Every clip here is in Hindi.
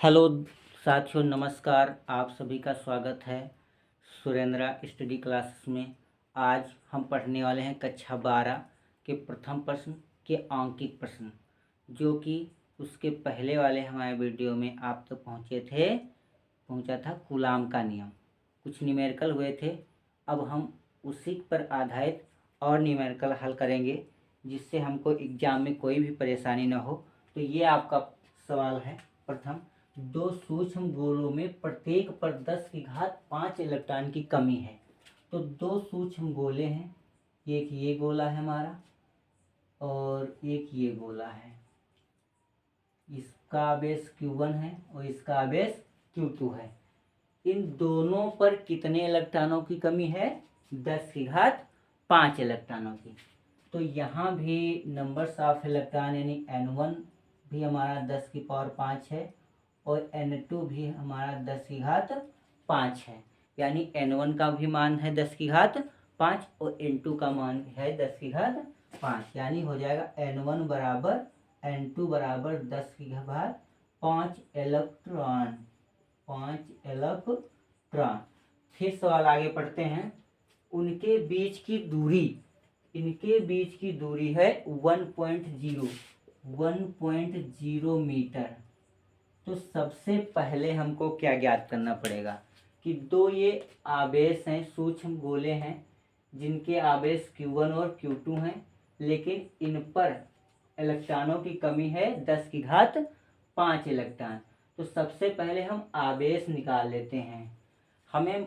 हेलो साथियों, नमस्कार। आप सभी का स्वागत है सुरेंद्रा स्टडी क्लासेस में। आज हम पढ़ने वाले हैं कक्षा 12 के प्रथम प्रश्न के आंकिक प्रश्न, जो कि उसके पहले वाले हमारे वीडियो में आप तक पहुंचा था कूलाम का नियम। कुछ न्यूमेरिकल हुए थे। अब हम उसी पर आधारित और न्यूमेरिकल हल करेंगे, जिससे हमको एग्जाम में कोई भी परेशानी न हो। तो ये आपका सवाल है। प्रथम, दो सूक्ष्म गोलों में प्रत्येक पर 10 की घात 5 इलेक्ट्रॉन की कमी है। तो दो सूक्ष्म गोले हैं, एक ये गोला है हमारा और एक ये गोला है। इसका आवेश Q1 है और इसका आवेश Q2 है। इन दोनों पर कितने इलेक्ट्रॉनों की कमी है? 10 की घात 5 इलेक्ट्रॉनों की। तो यहाँ भी नंबर्स ऑफ इलेक्ट्रॉन यानी N1 भी हमारा 10 की पावर 5 है और N2 भी हमारा 10 की घात 5 है। यानी N1 का भी मान है 10 की घात 5 और N2 का मान है 10 की घात 5। यानी हो जाएगा N1 बराबर N2 बराबर 10 की घात 5 इलेक्ट्रॉन। 5 इलेक्ट्रॉन। फिर सवाल आगे पढ़ते हैं। इनके बीच की दूरी है 1.0 मीटर। तो सबसे पहले हमको क्या ज्ञात करना पड़ेगा कि दो ये आवेश हैं, सूक्ष्म गोले हैं, जिनके आवेश Q1 और Q2 हैं, लेकिन इन पर इलेक्ट्रॉनों की कमी है 10 की घात 5 इलेक्ट्रॉन। तो सबसे पहले हम आवेश निकाल लेते हैं। हमें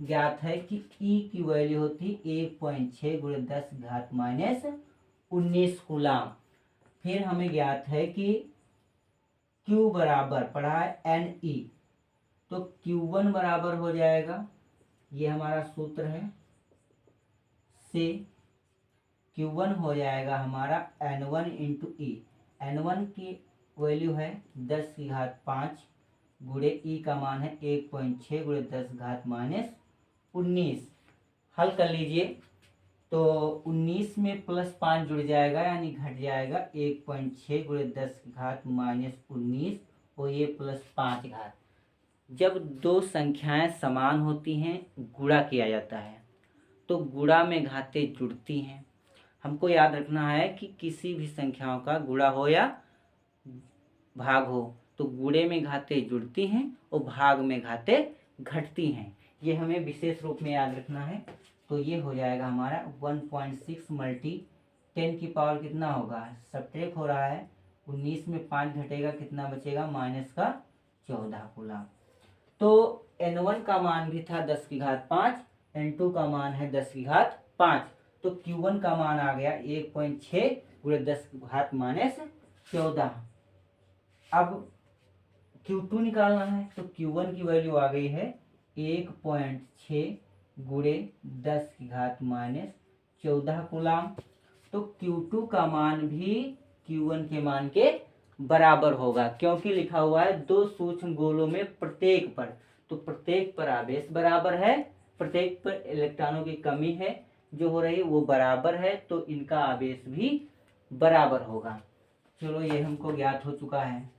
ज्ञात है कि E की वैल्यू होती 1.6 गुणे 10 घात -19 कूलाम। फिर हमें ज्ञात है कि Q बराबर पढ़ा है NE, तो Q1 बराबर हो जाएगा, ये हमारा सूत्र है, से Q1 हो जाएगा हमारा N1 इंटू E। N1 की वैल्यू है 10 की घात 5 गुणे E का मान है 1.6 गुणे 10 घात -19। हल कर लीजिए तो 19 में +5 जुड़ जाएगा, यानी घट जाएगा 1.6 गुणे 10 घात -19 और ये +5 घात। जब दो संख्याएं समान होती हैं, गुणा किया जाता है, तो गुणा में घातें जुड़ती हैं। हमको याद रखना है कि किसी भी संख्याओं का गुणा हो या भाग हो, तो गुणे में घातें जुड़ती हैं और भाग में घातें घटती हैं। ये हमें विशेष रूप में याद रखना है। तो ये हो जाएगा हमारा 1.6 मल्टी 10 की पावर कितना होगा, सब्ट्रैक्ट हो रहा है, 19 में 5 घटेगा, कितना बचेगा, -14 कूलाम। तो N1 का मान भी था 10 की घात 5, N2 का मान है 10 की घात 5। तो Q1 का मान आ गया 1.6 गुणे 10 की घात -14। अब Q2 निकालना है, तो Q1 की वैल्यू आ गई है 1.6 गुणे 10 की घात -14 कूलाम। तो Q2 का मान भी Q1 के मान के बराबर होगा, क्योंकि लिखा हुआ है दो सूक्ष्म गोलों में प्रत्येक पर, तो प्रत्येक पर आवेश बराबर है, प्रत्येक पर इलेक्ट्रॉनों की कमी है जो हो रही है वो बराबर है, तो इनका आवेश भी बराबर होगा। चलो, ये हमको ज्ञात हो चुका है।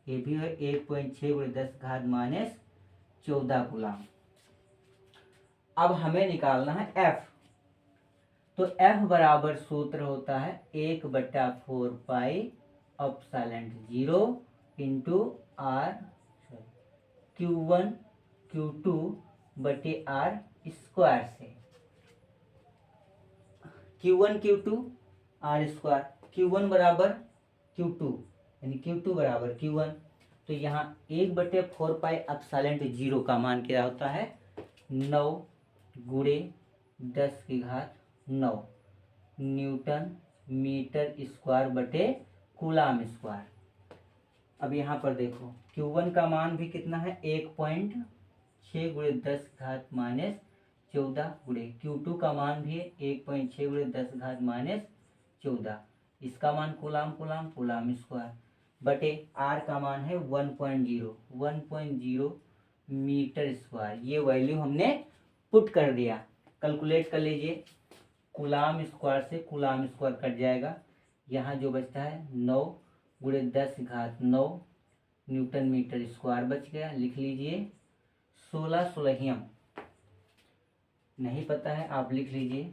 ये भी है 1.6 गुणे 10 घात -14 कूलाम। अब हमें निकालना है F। तो F बराबर सूत्र होता है 1/4 pi epsilon 0 into R Q1 Q2 बटे R स्क्वायर से। Q1 Q2 R square, Q1 बराबर Q2 यानी Q2 बराबर Q1। तो यहाँ 1/4 पाई एप्सिलॉन 0 का मान क्या होता है, 9 गुणे 10 की घात 9 न्यूटन मीटर स्क्वायर बटे कूलाम स्क्वायर। अब यहाँ पर देखो, Q1 का मान भी कितना है, 1.6 गुणे 10 घात -14 गुणे Q2 का मान भी है 1.6 गुणे 10 घात -14। इसका मान कूलाम स्क्वायर बटे R का मान है 1.0 मीटर स्क्वायर। ये वैल्यू हमने पुट कर दिया। कैलकुलेट कर लीजिए, कूलाम स्क्वायर से कूलाम स्क्वायर कट जाएगा, यहाँ जो बचता है 9 गुणे 10 घात 9 न्यूटन मीटर स्क्वायर बच गया, लिख लीजिए। 16 सोलहियम नहीं पता है आप लिख लीजिए।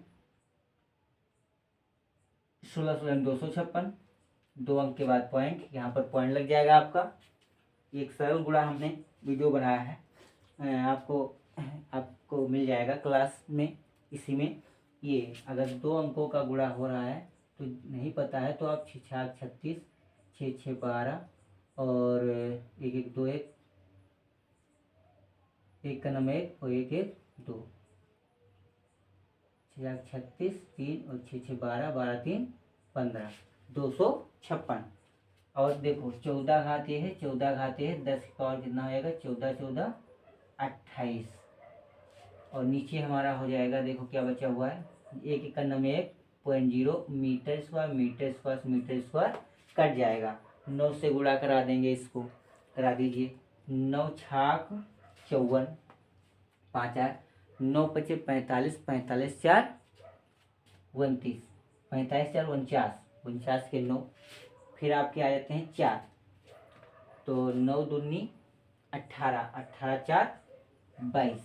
16 सोलहियम 256, 2 अंक के बाद पॉइंट, यहाँ पर पॉइंट लग जाएगा आपका। एक सरल गुणा हमने वीडियो बनाया है, आपको मिल जाएगा क्लास में, इसी में। ये अगर 2 अंकों का गुणा हो रहा है तो नहीं पता है तो आप 6 6 36, 6 6 12 और 1 1 2 1, 1 का नंबर 1 और 1 1 2, 6 36 3 और 6 6 12, 12 3 15, 256। और देखो 14 घात ये है, 14 घात ये है, 10 की पावर कितना हो जाएगा, 14 14 28। और नीचे हमारा हो जाएगा, देखो क्या बचा हुआ है, 1 1 का number 1.0 meter square, meter square meter square cut जाएगा। 9 से गुणा करा देंगे, इसको करा दीजिए। 9 छाक 54, 5 8, 9 पचे 45, 45 4 29, 45 4 49, 49 के 9, फिर आपके आ जाते हैं 4, तो 9 दूनी 18, 18 4 22।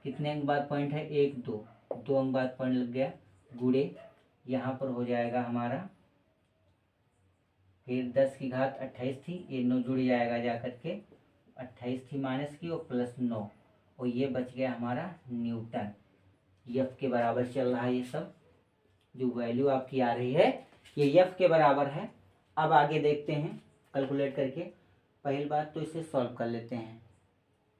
कितने अंक बाद पॉइंट है, 1 2, 2 अंक बाद पॉइंट लग गया, गुड़े यहाँ पर हो जाएगा हमारा, फिर 10 की घात 28 थी, ये 9 जुड़ जाएगा जा करके, 28 थी माइनस की और प्लस 9, और ये बच गया हमारा न्यूटन। एफ के बराबर चल रहा है, ये सब जो वैल्यू आपकी आ रही है ये एफ के बराबर है। अब आगे देखते हैं कैलकुलेट करके। पहली बात तो इसे सॉल्व कर लेते हैं,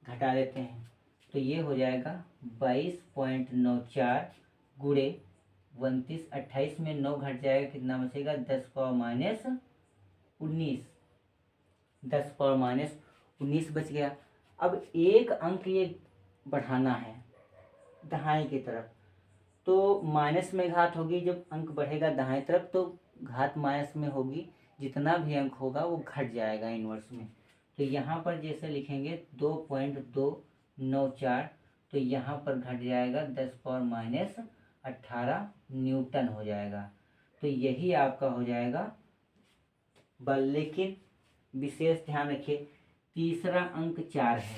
घटा लेते हैं, तो ये हो जाएगा 22.94 गुड़े 29, 28 में 9 घट जाएगा, कितना बचेगा, 10 पावर माइनस 19, 10 पावर माइनस 19 बच गया। अब एक अंक ये बढ़ाना है दाहिने की तरफ, तो माइनस में घात होगी, जब अंक बढ़ेगा दाहिने तरफ तो घात माइनस में होगी, जितना भी अंक होगा वो घट जाएगा इन्वर्स में। तो यहाँ पर जैसे लिखेंगे 2.294, तो यहाँ पर घट जाएगा 10 पावर माइनस 18 न्यूटन हो जाएगा। तो यही आपका हो जाएगा बल। लेकिन विशेष ध्यान रखिए, तीसरा अंक 4 है,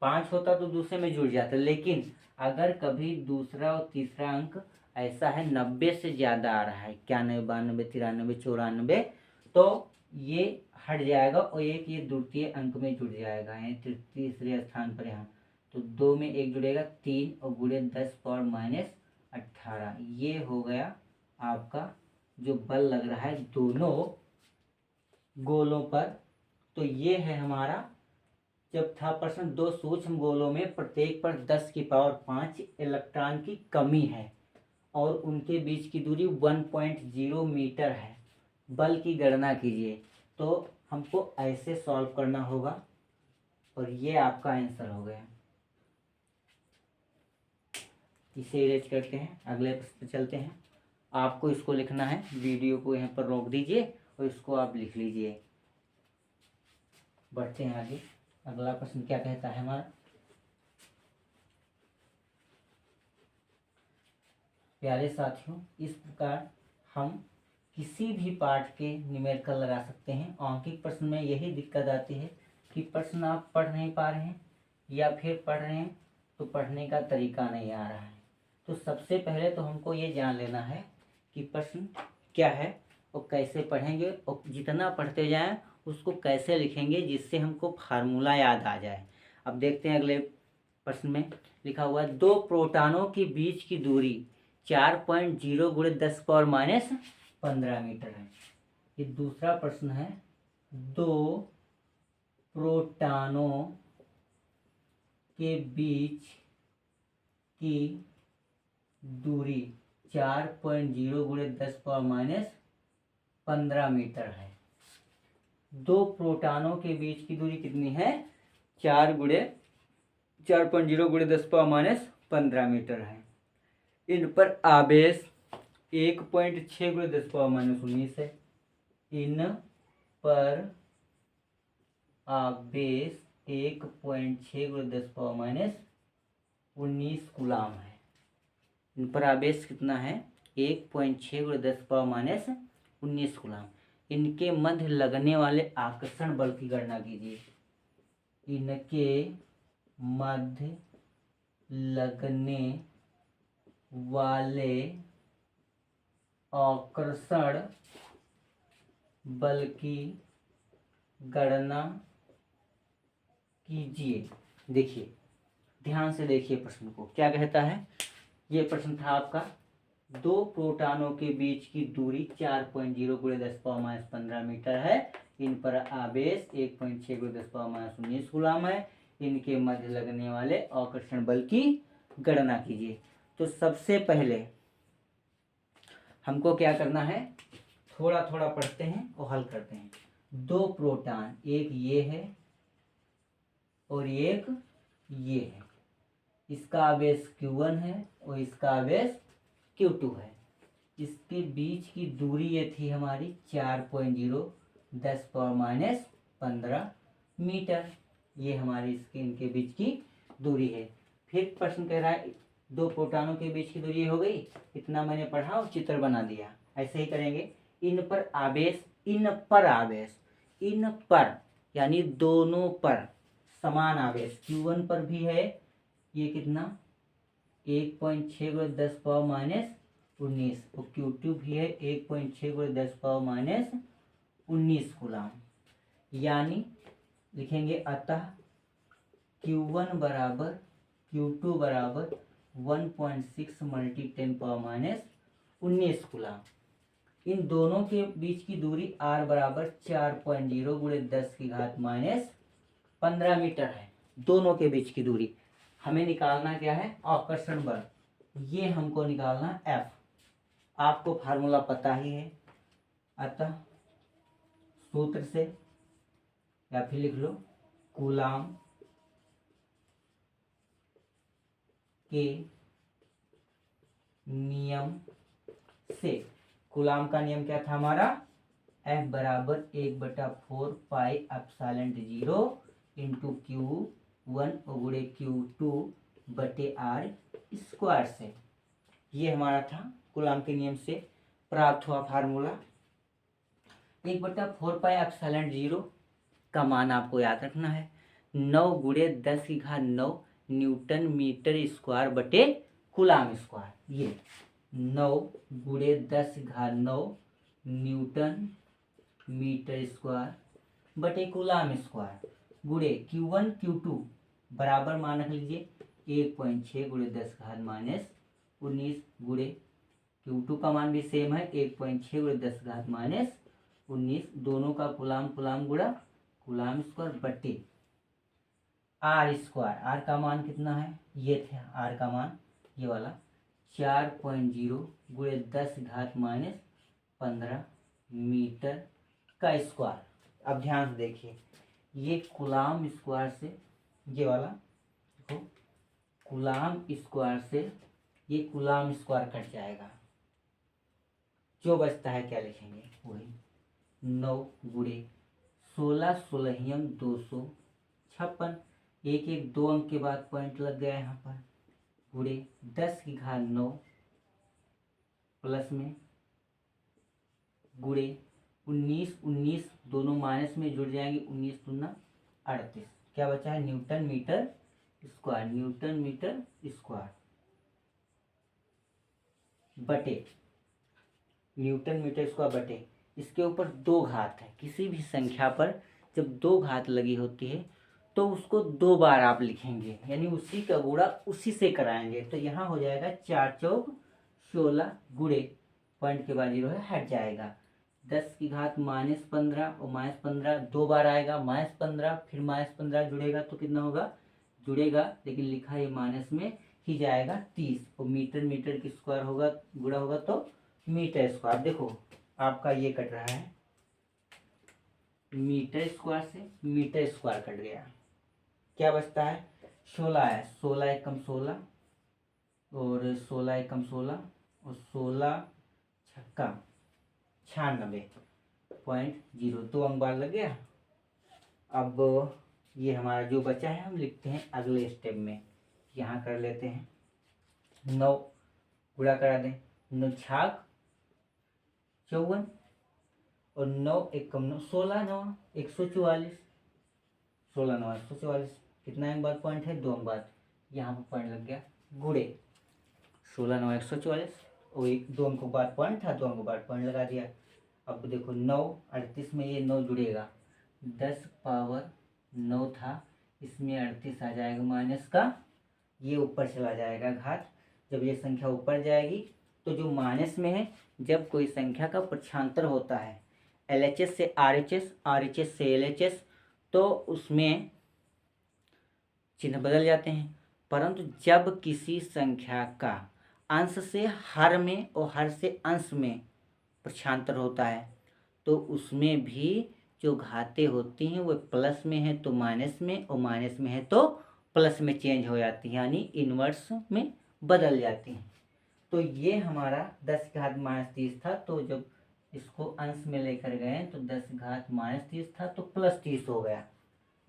5 होता तो दूसरे में जुड़ जाता, लेकिन अगर कभी दूसरा और तीसरा अंक ऐसा है 90 से ज़्यादा आ रहा है, 91 92 93 94, तो ये हट जाएगा और एक ये द्वितीय अंक में जुड़ जाएगा, यानी तीसरे स्थान पर यहाँ, तो 2 में 1 जुड़ेगा 3 और गुणे 10 पावर माइनस 18। ये हो गया आपका जो बल लग रहा है दोनों गोलों पर। तो ये है हमारा, जब था प्रश्न, 2 सूक्ष्म गोलों में प्रत्येक पर 10 की पावर 5 इलेक्ट्रॉन की कमी है और उनके बीच की दूरी 1.0 मीटर है, बल की गणना कीजिए। तो हमको ऐसे सॉल्व करना होगा और ये आपका आंसर हो गया। इसे इरेज करते हैं, अगले प्रश्न पर चलते हैं। आपको इसको लिखना है, वीडियो को यहाँ पर रोक दीजिए और इसको आप लिख लीजिए। बढ़ते हैं आगे, अगला प्रश्न क्या कहता है हमारा। प्यारे साथियों, इस प्रकार हम किसी भी पाठ के न्यूमेरिकल लगा सकते हैं। अंकित प्रश्न में यही दिक्कत आती है कि प्रश्न आप पढ़ नहीं पा रहे हैं या फिर पढ़ रहे हैं तो पढ़ने का तरीका नहीं आ रहा है। तो सबसे पहले तो हमको ये जान लेना है कि प्रश्न क्या है और कैसे पढ़ेंगे, और जितना पढ़ते जाएं उसको कैसे लिखेंगे जिससे हमको फार्मूला याद आ जाए। अब देखते हैं अगले प्रश्न में लिखा हुआ है 2 प्रोटॉनों के बीच की दूरी 4.0 गुणे 10 पावर माइनस 15 मीटर है। ये दूसरा प्रश्न है, 2 प्रोटॉनों के बीच की दूरी 4.0 गुणे 10 पावर माइनस 15 मीटर है। 2 प्रोटॉनों के बीच की दूरी कितनी है, 4.0 गुणे 10 पावर माइनस 15 मीटर है। इन पर आवेश 1.6 गुणे 10 पावर माइनस 19 है। इन पर आवेश 1.6 गुणे 10 पावर माइनस 19 कूलाम है। इन पर आवेश कितना है, 1.6 गुणे 10 पावर माइनस 19 कूलाम। इनके मध्य लगने वाले आकर्षण बल की गणना कीजिए। इनके मध्य लगने वाले आकर्षण बल की गणना कीजिए। देखिए, ध्यान से देखिए प्रश्न को, क्या कहता है। ये प्रश्न था आपका, दो प्रोटॉनों के बीच की दूरी 4.0 × 10⁻15 मीटर है। इन पर आवेश 1.6 × 10⁻19 कूलम है। इनके मध्य लगने वाले आकर्षण बल की गणना कीजिए। तो सबसे पहले हमको क्या करना है, थोड़ा थोड़ा पढ़ते हैं और हल करते हैं। दो प्रोटॉन, एक ये है और एक ये है। इसका आवेश Q1 है और इसका आवेश Q2 है। इसके बीच की दूरी ये थी हमारी 4.0 10⁻15 मीटर। ये हमारी इनके बीच की दूरी है। फिर प्रश्न कह रहा है दो प्रोटॉनों के बीच की दूरी हो गई, इतना मैंने पढ़ा और चित्र बना दिया। ऐसे ही करेंगे। इन पर आवेश, इन पर यानी दोनों पर समान आवेश Q1 पर भी है। ये कितना 1.6 × 10⁻19 और Q2 भी है 1.6 × 10⁻19 कूलम। यानी लिखेंगे अतः Q1 बराबर Q2 बराबर 1.6 × 10⁻19 कूलम। इन दोनों के बीच की दूरी R बराबर 4.0 × 10⁻15 मीटर है। दोनों के बीच की दूरी हमें निकालना क्या है, आकर्षण बल। ये हमको निकालना F। आपको फार्मूला पता ही है। अतः सूत्र से या फिर लिख लो कूलम के नियम से। कूलम का नियम क्या था हमारा, F बराबर 1/4 पाई एप्सिलॉन 0 इंटू Q1 गुणे Q2 बटे R स्क्वायर से। ये हमारा था कूलम के नियम से प्राप्त हुआ फार्मूला। 1/4 पाई एप्सिलॉन 0 का मान आपको याद रखना है 9 × 10⁹ न्यूटन मीटर स्क्वायर बटे कूलम स्क्वायर। ये 9 × 10⁹ न्यूटन मीटर स्क्वायर बटे कूलम स्क्वायर गुणे Q1 Q2 बराबर मान रख लीजिए 1.6 × 10⁻19 गुणे Q2 का मान भी सेम है 1.6 × 10⁻19। दोनों का कूलम गुणा कूलम स्क्वायर बटे R स्क्वायर। R का मान कितना है, ये थे R का मान, ये वाला 4.0 × 10⁻15 मीटर का स्क्वायर। अब ध्यान से देखिए, ये कूलम स्क्वायर से, ये वाला देखो कूलम स्क्वायर से ये कूलम स्क्वायर कट जाएगा। जो बचता है क्या लिखेंगे, वही 9 × 16 16 256। एक एक 2 अंक के बाद पॉइंट लग गया यहाँ पर। गुणे 10⁹ प्लस में गुणे 19 दोनों माइनस में जुड़ जाएंगे 19 दूना 38। क्या बचा है, न्यूटन मीटर स्क्वायर बटे न्यूटन मीटर स्क्वायर बटे इसके ऊपर 2 घात है। किसी भी संख्या पर जब 2 घात लगी होती है तो उसको 2 बार आप लिखेंगे, यानी उसी का गुणा उसी से कराएंगे। तो यहाँ हो जाएगा 4 चौक 16 गुणे पॉइंट के बाद 0 है, हट जाएगा 10⁻15 और -15 2 बार आएगा, -15 फिर -15 जुड़ेगा तो कितना होगा, जुड़ेगा लेकिन लिखा ये माइनस में ही जाएगा 30। और मीटर की स्क्वायर होगा, गुणा होगा तो मीटर स्क्वायर। देखो आपका ये कट रहा है, मीटर स्क्वायर से मीटर स्क्वायर कट गया। क्या बचता है, 16 है, 16 एकम 16 और 16 एकम 16 और 16 छक्का 96.0, 2 अंक बार लग गया। अब ये हमारा जो बचा है हम लिखते हैं अगले स्टेप में। यहाँ कर लेते हैं 9 गुणा करा दें, 9 छाक 54 और 9 एकम 9 16 9 144 16 9 144 कितना अंक बाद पॉइंट है 2 अंक बाद यहाँ पर पॉइंट लग गया गुड़े 16 9 144 और 2 अंकों बाद पॉइंट था 2 अंकों बाद पॉइंट लगा दिया। अब देखो 9 38 में ये 9 जुड़ेगा 10 पावर 9 था इसमें 38 आ जाएगा माइनस का ये ऊपर चला जाएगा घात। जब ये संख्या ऊपर जाएगी तो जो माइनस में है जब कोई संख्या का पक्षांतर होता है LHS से RHS RHS से LHS तो उसमें चिन्ह बदल जाते हैं। परंतु जब किसी संख्या का अंश से हर में और हर से अंश में पक्षांतर होता है तो उसमें भी जो घातें होती हैं वो प्लस में है तो माइनस में और माइनस में है तो प्लस में चेंज हो जाती है यानी इन्वर्स में बदल जाती हैं। तो ये हमारा 10 घात माइनस 30 था तो जब इसको अंश में लेकर गए तो 10 घात माइनस 30 था तो प्लस 30 हो गया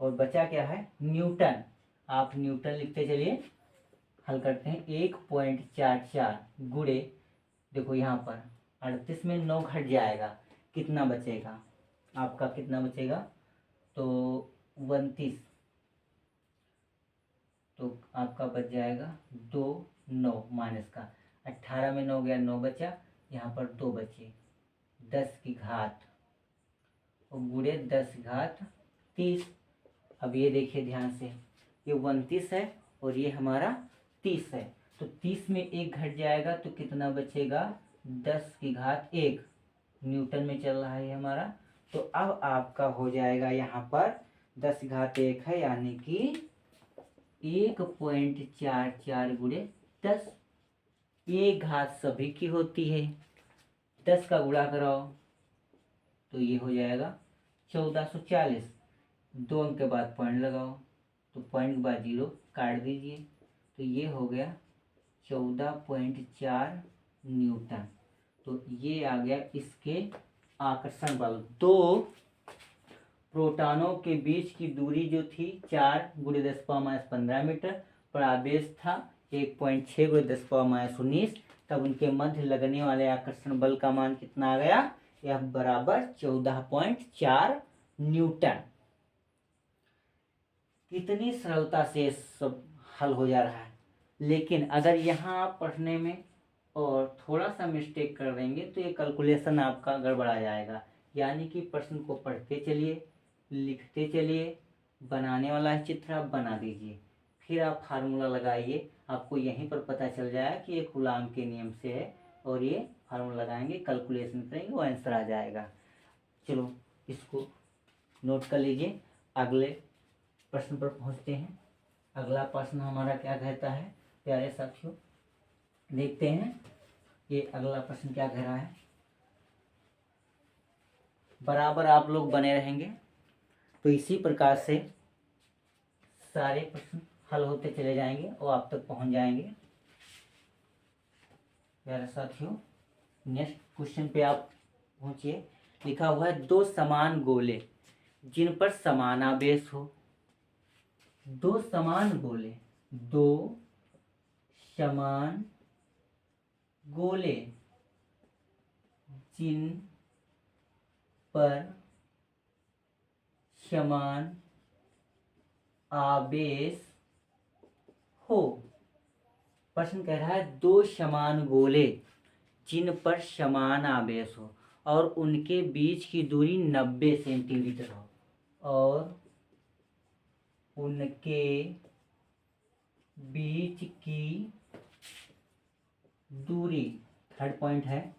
और बचा क्या है न्यूटन। आप न्यूटन लिखते चलिए हल करते हैं 1.44 गुणे देखो यहाँ पर 38 में 9 घट जाएगा कितना बचेगा आपका कितना बचेगा तो 29 तो आपका बच जाएगा 2 9 माइनस का 18 में 9 गया 9 बचा यहाँ पर 2 बचे 10 की घात और गुणे 10 घात 30। अब ये देखिए ध्यान से ये 29 है और ये हमारा 30 है तो 30 में 1 घट जाएगा तो कितना बचेगा 10 की घात 1 न्यूटन में चल रहा है हमारा। तो अब आपका हो जाएगा यहाँ पर 10 घात 1 है यानी कि 1.44 गुणे 10 ये घात सभी की होती है 10 का गुणा कराओ तो ये हो जाएगा 1440 2 अंक के बाद पॉइंट लगाओ तो पॉइंट के बाद 0 काट दीजिए तो ये हो गया 14.4 न्यूटन। तो ये आ गया इसके आकर्षण बल। दो प्रोटॉनों के बीच की दूरी जो थी 4 गुणे 10⁻15 मीटर पर आवेश था 1.6 गुणे 10⁻19 तब उनके मध्य लगने वाले आकर्षण बल का मान कितना आ गया यह बराबर 14.4 न्यूटन। कितनी सरलता से सब हल हो जा रहा है। लेकिन अगर यहाँ आप पढ़ने में और थोड़ा सा मिस्टेक कर देंगे तो ये कैलकुलेशन आपका गड़बड़ा जाएगा। यानी कि प्रश्न को पढ़ते चलिए लिखते चलिए बनाने वाला है चित्र आप बना दीजिए फिर आप फार्मूला लगाइए आपको यहीं पर पता चल जाएगा कि ये कूलाम के नियम से है और ये फार्मूला लगाएंगे कैलकुलेशन करेंगे वो आंसर आ जाएगा। चलो इसको नोट कर लीजिए अगले प्रश्न पर पहुंचते हैं। अगला प्रश्न हमारा क्या कहता है प्यारे साथियों देखते हैं ये अगला प्रश्न क्या कह रहा है। बराबर आप लोग बने रहेंगे तो इसी प्रकार से सारे प्रश्न हल होते चले जाएंगे और आप तक पहुंच जाएंगे। प्यारे साथियों नेक्स्ट क्वेश्चन पे आप पहुंचिए। लिखा हुआ है दो समान गोले जिन पर समान आवेश हो। दो समान गोले दो समान गोले जिन पर समान आवेश हो। प्रश्न कह रहा है दो समान गोले जिन पर समान आवेश हो और उनके बीच की दूरी 90 सेंटीमीटर हो और उनके बीच की दूरी थर्ड पॉइंट है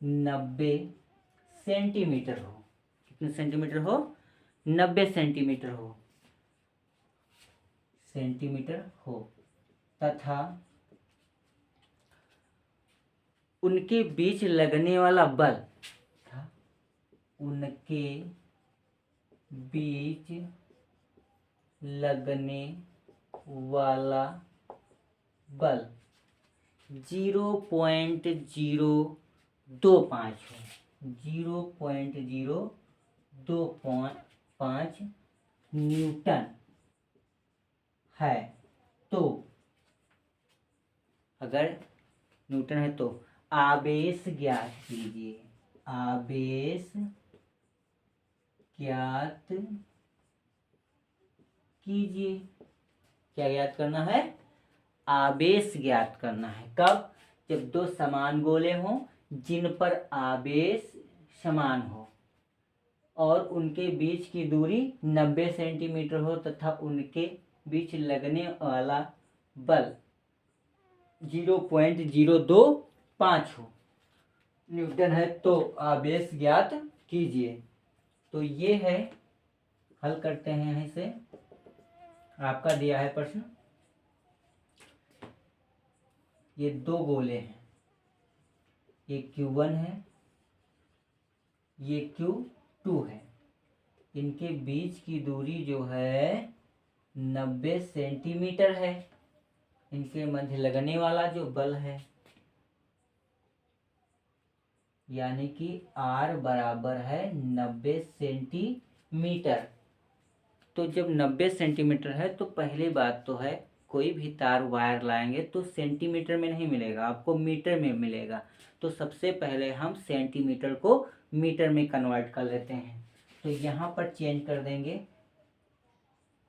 90 सेंटीमीटर हो। कितने सेंटीमीटर हो 90 सेंटीमीटर हो तथा उनके बीच लगने वाला बल था उनके बीच लगने वाला बल 0.025 है 0.025 न्यूटन है। तो अगर न्यूटन है तो आवेश ज्ञात कीजिए। आवेश ज्ञात कीजिए। क्या ज्ञात करना है? आवेश ज्ञात करना है। कब? जब दो समान गोले हों जिन पर आवेश समान हो और उनके बीच की दूरी 90 सेंटीमीटर हो तथा उनके बीच लगने वाला बल 0.025 हो न्यूटन है, तो आवेश ज्ञात कीजिए। तो ये है, हल करते हैं इसे। आपका दिया है प्रश्न, ये दो गोले हैं, ये Q1 है, ये Q2 है। इनके बीच की दूरी जो है 90 सेंटीमीटर है। इनके मध्य लगने वाला जो बल है यानी कि R बराबर है 90 सेंटीमीटर। तो जब 90 सेंटीमीटर है तो पहली बात तो है, कोई भी तार वायर लाएंगे तो सेंटीमीटर में नहीं मिलेगा, आपको मीटर में मिलेगा। तो सबसे पहले हम सेंटीमीटर को मीटर में कन्वर्ट कर लेते हैं। तो यहाँ पर चेंज कर देंगे।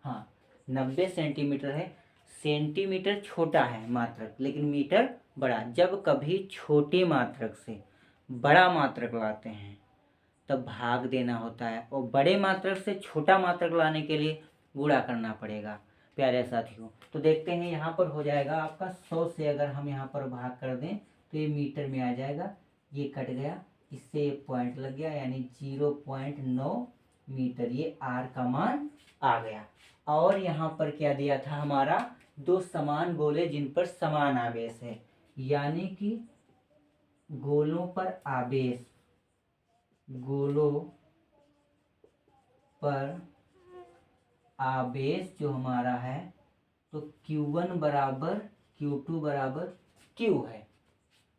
हाँ, 90 सेंटीमीटर है। सेंटीमीटर छोटा है मात्रक, लेकिन मीटर बड़ा। जब कभी छोटे मात्रक से बड़ा मात्रक लाते हैं तब भाग देना होता है, और बड़े मात्रक से छोटा मात्रक लाने के लिए गुणा करना पड़ेगा प्यारे साथियों। तो देखते हैं, यहाँ पर हो जाएगा आपका 100 से अगर हम यहाँ पर भाग कर दें तो ये मीटर में आ जाएगा। ये कट गया, इससे एक पॉइंट लग गया यानी 0.9 मीटर। ये आर का मान आ गया। और यहाँ पर क्या दिया था हमारा? दो समान गोले जिन पर समान आवेश है, यानी कि गोलों पर आवेश, गोलों पर आवेश जो हमारा है तो Q1 बराबर Q2 बराबर Q है।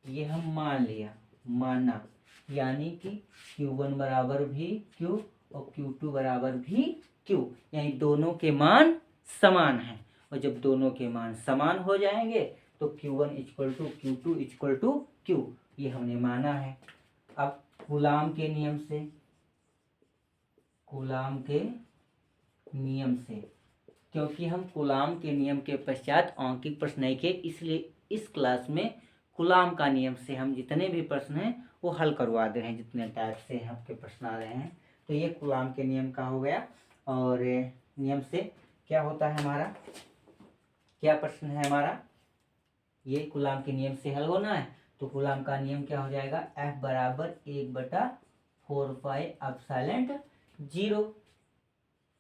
ये हम मान लिया, माना, यानी कि Q1 बराबर भी Q और Q2 बराबर भी Q, यानी दोनों के मान समान हैं। और जब दोनों के मान समान हो जाएंगे तो Q1 equal to Q2 equal to Q, ये हमने माना है। अब कूलाम के नियम से, कूलाम के नियम से, क्योंकि हम कूलाम के नियम के पश्चात औकिक प्रश्न नहीं किए, इसलिए इस क्लास में कूलाम का नियम से हम जितने भी प्रश्न हैं वो हल करवा दे रहे हैं, जितने टाइप से आपके प्रश्न आ रहे हैं। तो ये कूलाम के नियम का हो गया। और नियम से क्या होता है हमारा, क्या प्रश्न है हमारा? ये कूलाम के नियम से हल होना है। तो कूलाम का नियम क्या हो जाएगा? F बराबर 1/4πε0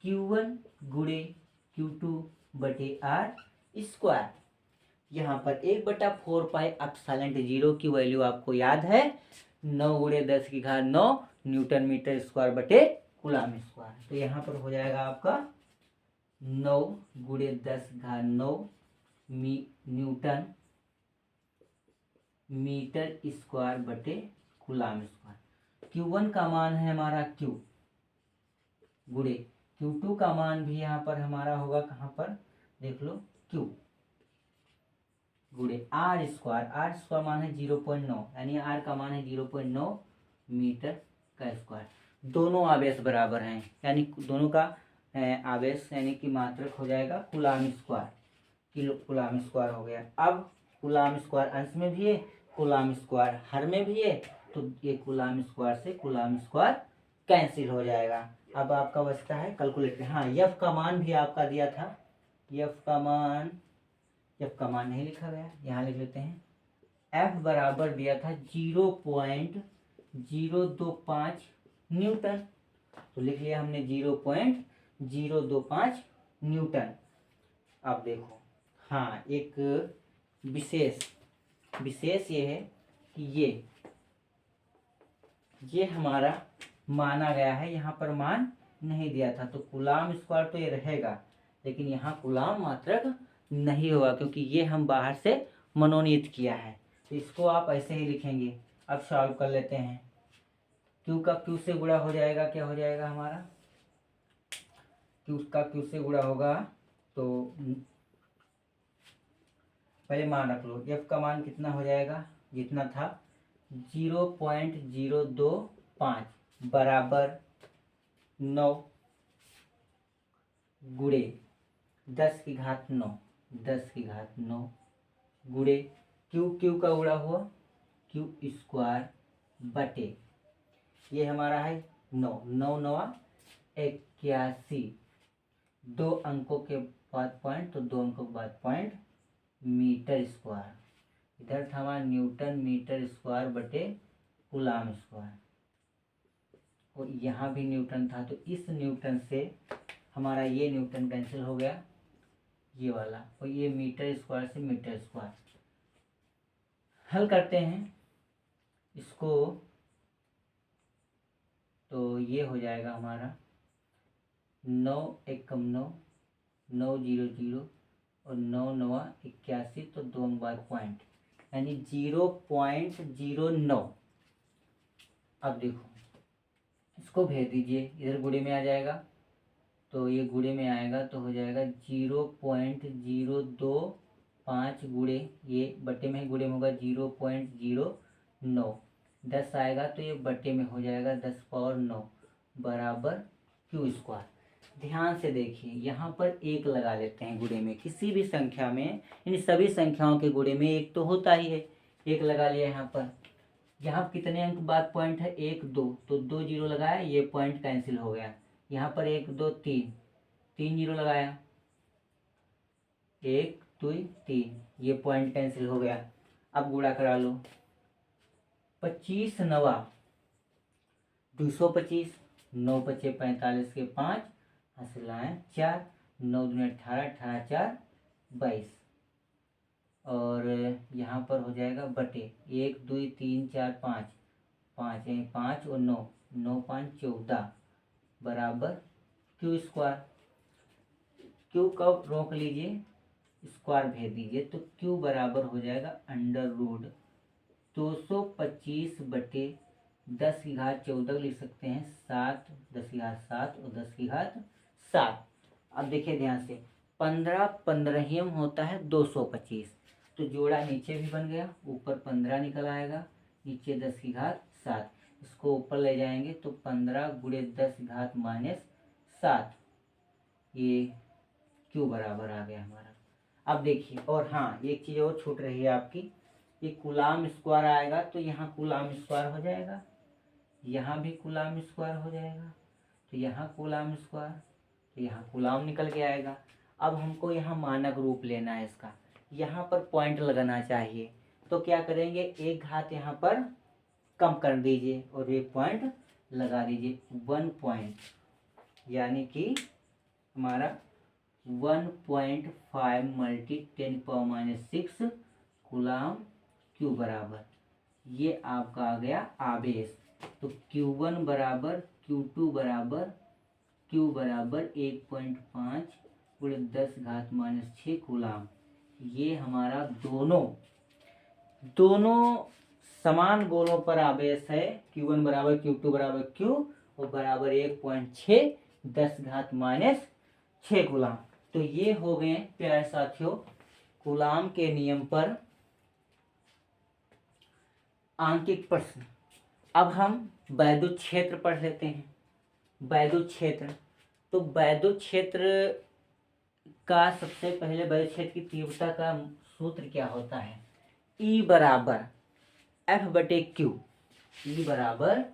Q1 गुणे Q2 बटे R स्क्वायर। यहाँ पर 1/4πε0 की वैल्यू आपको याद है, 9 गुणे 10⁹ न्यूटन मीटर स्क्वायर बटे कूलाम स्क्वायर। तो यहाँ पर हो जाएगा आपका 9 गुणे 10⁹ न्यूटन मीटर स्क्वायर बटे कूलाम स्क्वायर। Q1 का मान है हमारा Q गुणे Q2 का मान भी यहाँ पर हमारा होगा, कहाँ पर देख लो, Q गुणे R स्क्वायर। R स्क्वायर मान है 0.9, यानी R का मान है 0.9 मीटर का स्क्वायर। दोनों आवेश बराबर हैं, यानी दोनों का आवेश यानी कि मात्रक हो जाएगा coulomb square, kilo coulomb square हो गया। अब कूलाम स्क्वायर अंश में भी है, कूलाम स्क्वायर हर में भी है, तो ये कूलाम स्क्वायर से कूलाम स्क्वायर कैंसिल हो जाएगा। अब आपका बचता है कैलकुलेटर। हाँ, एफ का मान भी आपका दिया था, एफ का मान नहीं लिखा गया, यहाँ लिख लेते हैं। एफ बराबर दिया था 0.025 न्यूटन, तो लिख लिया हमने 0.025 न्यूटन। अब देखो, हाँ, एक विशेष ये है कि ये हमारा माना गया है, यहाँ पर मान नहीं दिया था, तो कूलाम स्क्वायर तो ये रहेगा, लेकिन यहाँ कूलाम मात्रक नहीं होगा, क्योंकि ये हम बाहर से मनोनीत किया है। तो इसको आप ऐसे ही लिखेंगे। अब सॉल्व कर लेते हैं। Q का Q से गुणा हो जाएगा, क्या हो जाएगा हमारा? Q का Q से गुणा होगा तो पहले मान रख लो, F का मान कितना हो जाएगा, जितना था 0.025 बराबर 9 गुणे 10⁹ 10⁹ गुणे क्यू का गुणा हुआ क्यू स्क्वायर बटे ये हमारा है 9 9 9 81 2 अंकों के बाद पॉइंट तो 2 अंकों के बाद पॉइंट मीटर स्क्वायर इधर था हमारा न्यूटन मीटर स्क्वायर बटे कूलाम स्क्वायर और यहाँ भी न्यूटन था तो इस न्यूटन से हमारा ये न्यूटन कैंसिल हो गया ये वाला और ये मीटर स्क्वायर से मीटर स्क्वायर हल करते हैं इसको तो ये हो जाएगा हमारा 9 एकम 9 9 0 0 और 9 9 81 तो 2 अंक बाद पॉइंट यानी 0.09। अब देखो इसको भेज दीजिए इधर गुणे में आ जाएगा तो ये गुणे में आएगा तो हो जाएगा 0.025 गुणे ये बटे में गुणे में होगा 0.09 10 आएगा तो ये बटे में हो जाएगा 10⁹ बराबर क्यू स्क्वायर। ध्यान से देखिए यहाँ पर एक लगा लेते हैं गुणे में किसी भी संख्या में इन सभी संख्याओं के गुणे में एक तो होता ही है एक लगा लिया यहाँ पर। यहाँ कितने अंक बाद पॉइंट है 1 2 तो 2 0 लगाया ये पॉइंट कैंसिल हो गया। यहाँ पर 1 2 3 3 0 लगाया 1 2 3 ये पॉइंट कैंसिल हो गया। अब गुणा करा लो 25 9 225 9 5 45 के 5 हासिल आए 4 9 2 18 18 4 22 और यहाँ पर हो जाएगा बटे 1 2 3 4 5 5 5 और 9 9 5 14 बराबर क्यू स्क्वायर। क्यू का रोक लीजिए स्क्वायर भेज दीजिए तो क्यू बराबर हो जाएगा अंडर रूट 225 बटे 10⁻14 लिख सकते हैं 7 10⁻7 और 10⁻7। अब देखिए ध्यान से 15 15 होता है 225 तो जोड़ा नीचे भी बन गया ऊपर 15 निकल आएगा नीचे 10⁻7 इसको ऊपर ले जाएंगे तो 15 गुणे 10⁻7 ये क्यू बराबर आ गया हमारा। अब देखिए और हाँ एक चीज़ और छूट रही है आपकी ये कूलाम स्क्वायर आएगा तो यहाँ कूलाम स्क्वायर हो जाएगा यहाँ भी कूलाम स्क्वायर हो जाएगा तो यहाँ कूलाम स्क्वायर तो यहाँ कूलाम निकल के आएगा। अब हमको यहाँ मानक रूप लेना है इसका यहाँ पर पॉइंट लगाना चाहिए तो क्या करेंगे एक घात यहाँ पर कम कर दीजिए और एक पॉइंट लगा दीजिए 1 पॉइंट यानी कि हमारा 1.5 × 10⁻⁶ कूलाम क्यू बराबर ये आपका आ गया आवेश। तो Q1 बराबर Q2 बराबर Q बराबर 1.5 × 10⁻⁶ कूलाम। ये हमारा दोनों समान गोलों पर आवेश है Q1 बराबर Q2 बराबर Q और बराबर 1.6 10⁻⁶ कूलाम। तो ये हो गए प्यारे साथियों कूलाम के नियम पर आंकिक प्रश्न। अब हम वैद्युत क्षेत्र पढ़ लेते हैं। वैद्युत क्षेत्र तो वैद्युत क्षेत्र का सबसे पहले वैद्युत क्षेत्र की तीव्रता का सूत्र क्या होता है E बराबर F/Q E बराबर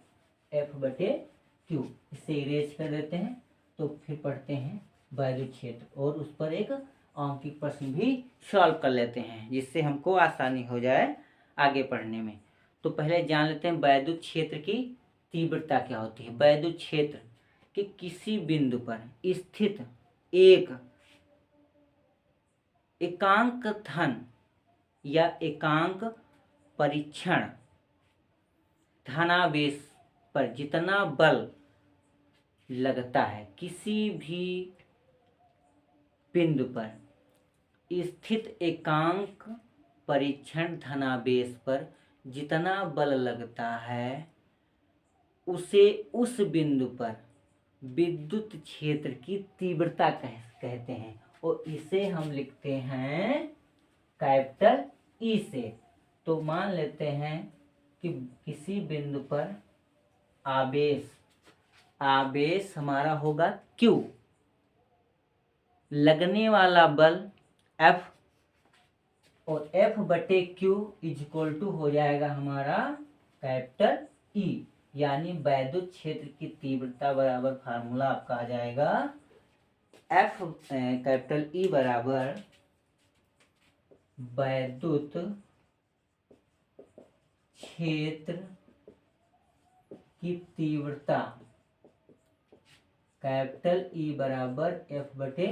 F/Q। इसे इरेज कर देते हैं तो फिर पढ़ते हैं वैद्युत क्षेत्र और उस पर एक आंकिक प्रश्न भी सॉल्व कर लेते हैं जिससे हमको आसानी हो जाए आगे पढ़ने में। तो पहले जान लेते हैं वैद्युत क्षेत्र की तीव्रता क्या होती है। वैद्युत क्षेत्र के किसी बिंदु पर स्थित एक एकांक धन या एकांक परीक्षण धनावेश पर जितना बल लगता है किसी भी बिंदु पर स्थित एकांक परीक्षण धनावेश पर जितना बल लगता है उसे उस बिंदु पर विद्युत क्षेत्र की तीव्रता कहते हैं और इसे हम लिखते हैं कैपिटल ई से। तो मान लेते हैं कि किसी बिंदु पर आवेश हमारा होगा Q, लगने वाला बल F, और F बटे Q इज इक्वल टू हो जाएगा हमारा कैपिटल E, यानी वैद्युत क्षेत्र की तीव्रता बराबर फार्मूला आपका आ जाएगा F कैपिटल E बराबर वैद्युत क्षेत्र की तीव्रता कैपिटल E बराबर F बटे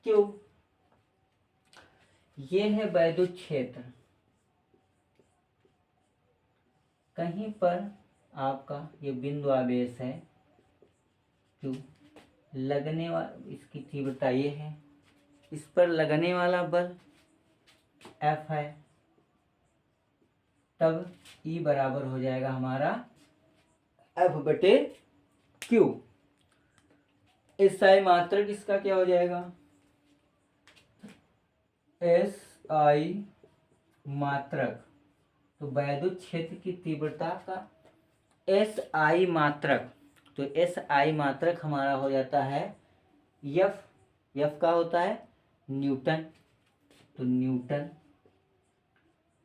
Q। ये है वैद्युत क्षेत्र। कहीं पर आपका ये बिंदु आवेश है Q, लगने वाला इसकी तीव्रता ये है, इस पर लगने वाला बल F है, तब E बराबर हो जाएगा हमारा F बटे Q। SI मात्रक इसका क्या हो जाएगा, SI मात्रक, तो वैद्युत क्षेत्र की तीव्रता का SI मात्रक, तो SI मात्रक हमारा हो जाता है F का होता है न्यूटन, तो न्यूटन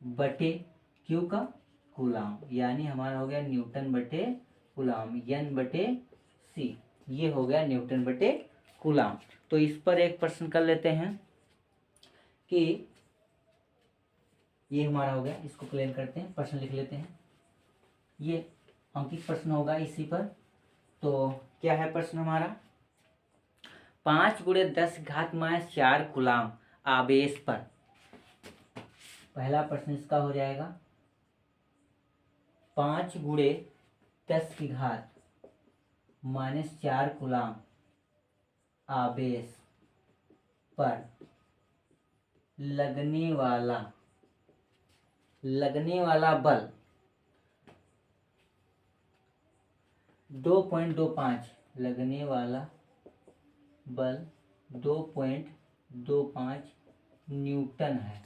बटे Q का कूलाम, यानी हमारा हो गया न्यूटन बटे कूलाम, N बटे C, ये हो गया न्यूटन बटे कूलाम। तो इस पर एक प्रश्न कर लेते हैं कि ये हमारा हो गया, इसको क्लियर करते हैं, प्रश्न लिख लेते हैं। ये अंकित प्रश्न होगा इसी पर। तो क्या है प्रश्न हमारा, 5×10⁻⁴ कूलाम आवेश पर, पहला प्रश्न इसका हो जाएगा 5×10⁻⁴ कूलाम आवेश पर लगने वाला बल 2.25, लगने वाला बल 2.25 न्यूटन है।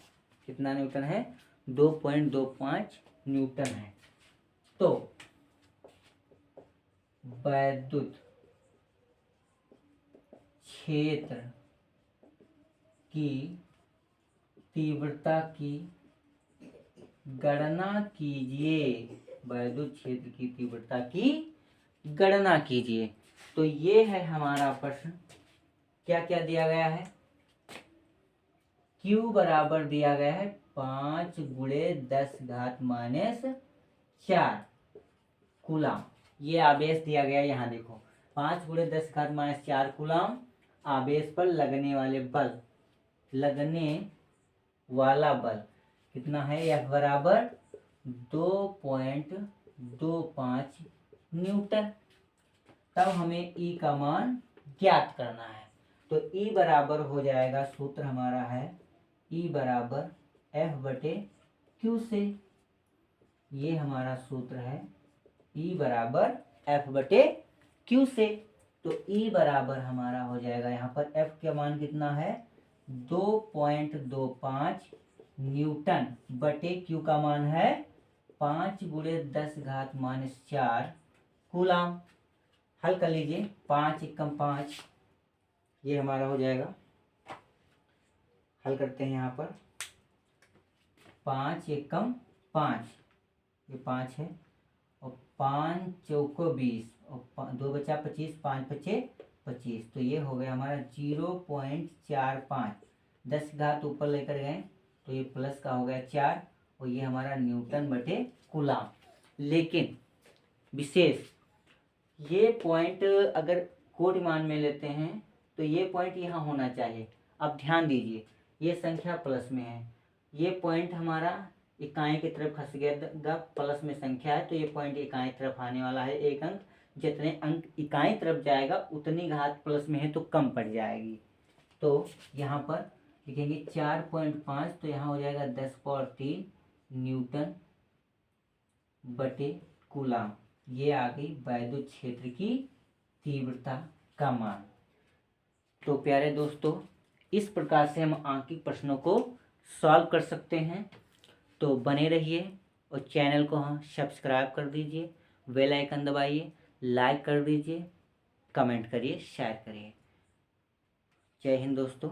कितना न्यूटन है, 2.25 न्यूटन है। तो वैद्युत क्षेत्र की तीव्रता की गणना कीजिए, वैद्युत क्षेत्र की तीव्रता की गणना कीजिए। तो ये है हमारा प्रश्न। क्या क्या दिया गया है, Q बराबर दिया गया है 5×10⁻⁴ कूलाम, ये आवेश दिया गया है। यहाँ देखो 5×10⁻⁴ कूलाम आवेश पर लगने वाला बल कितना है, F बराबर 2.25 न्यूटन। तब हमें E का मान ज्ञात करना है। तो E बराबर हो जाएगा, सूत्र हमारा है E बराबर F बटे Q से, ये हमारा सूत्र है E बराबर F बटे Q से। तो E बराबर हमारा हो जाएगा, यहाँ पर F का मान कितना है 2.25 न्यूटन बटे Q का मान है 5×10⁻⁴ कूलाम। हल कर लीजिए, 5 एकम 5, ये हमारा हो जाएगा। हल करते हैं यहाँ पर, 5 एकम 5, ये 5 है, और 5 चौको 20, और 2 बचा 25, 5 पचे 25, तो ये हो गया हमारा 0.45, 10 घात ऊपर लेकर गए तो ये प्लस का हो गया 4, और ये हमारा न्यूटन बटे कूलाम। लेकिन विशेष ये पॉइंट अगर कोड मान में लेते हैं तो ये पॉइंट यहाँ होना चाहिए। अब ध्यान दीजिए, ये संख्या प्लस में है, ये पॉइंट हमारा इकाई की तरफ खस गया, प्लस में संख्या है तो ये पॉइंट इकाई तरफ आने वाला है। एक अंक, जितने अंक इकाई तरफ जाएगा उतनी घात प्लस में है तो कम पड़ जाएगी। तो यहाँ पर लिखेंगे 4.5, तो यहाँ हो जाएगा 10⁻³ न्यूटन बटे कूलाम। ये आ गई वैद्युत क्षेत्र की तीव्रता का मान। तो प्यारे दोस्तों, इस प्रकार से हम आंकिक प्रश्नों को सॉल्व कर सकते हैं। तो बने रहिए और चैनल को हम सब्सक्राइब कर दीजिए, बेल आइकन दबाइए, लाइक कर दीजिए, कमेंट करिए, शेयर करिए। जय हिंद दोस्तों।